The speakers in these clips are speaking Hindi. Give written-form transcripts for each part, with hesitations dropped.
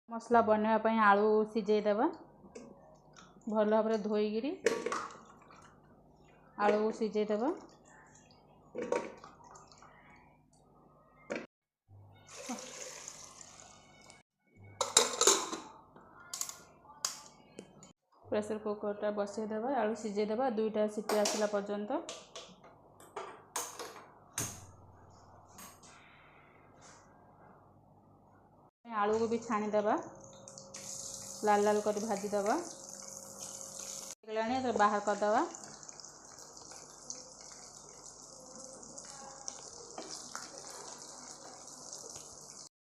मसला बनवाई आलू सिझेदेवा भल भाव धोईकी आलू सिझेदेवा। प्रेसर कुकरटा बसईदेवा आलू सिझेदेवा 2टा सीटी आसला पर्यंत। आलू को भी छाणीदेवा लाल लाल कर भाजीदेवा तो बाहर करदेवा।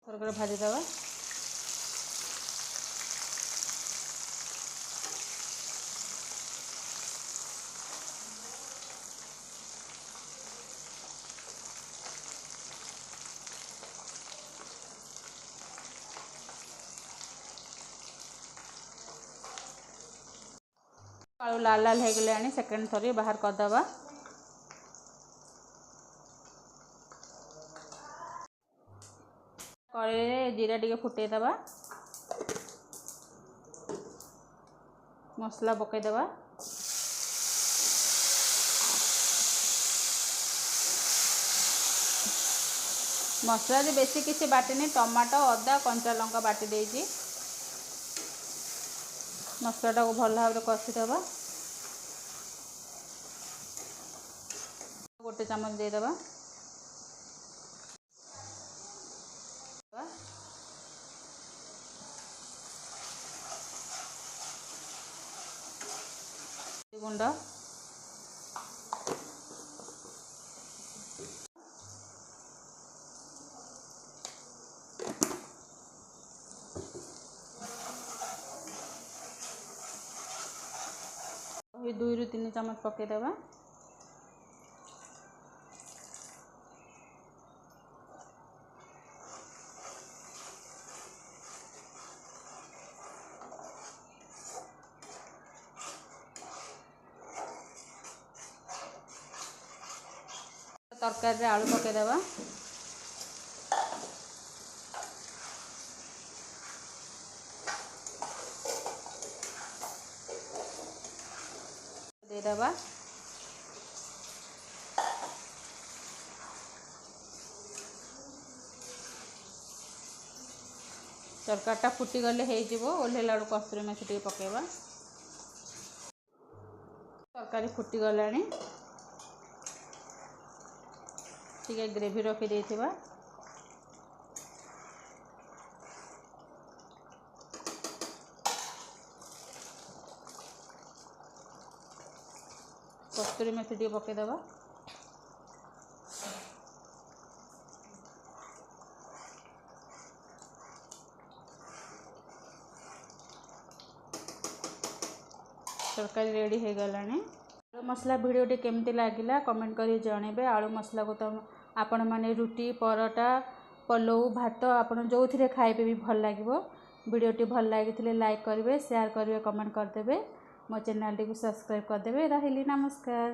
थोड़ा भाजीदेवा आलू लाल लाल हो गले सेकेंड थरी बाहर करदेवा। कड़े जीरा टिके फुटेदेवा मसला पकईदेवा। मसला बेसी किसी बाटिनी टमाटो अदा कंचा लंका बाटी देजी मसलाटा को भल भाव कषिदेवा। गोटे चामच देदेवा गुंड ये 2 ରୁ 3 चामच पकईदेवा। तरकारी आलू पकईदेवा देदेवा। तरकारीटा फुटी गले ओल्हेला कस्तूरी मेथी टिके पकेଇବା। तरकारी फुटी गलानी टिके ग्रेवी रखी देथिबा। कस्तूरी मेथी टिके पकेदेवा। तरकारी रेडी हो गलानी। आलू मसला भिडियोटी केमती लगिला कमेंट करी जणेबे। आलू मसला को तो आपण माने रुटी परोटा पलौ भात आपण जो थिरे खाइबे भी भल लागिवो। वीडियोटी भल लागिथिले लाइक करिवे शेयर करिवे कमेंट करदेबे। मो चैनल टी को सब्सक्राइब करदेबे। रहिली नमस्कार।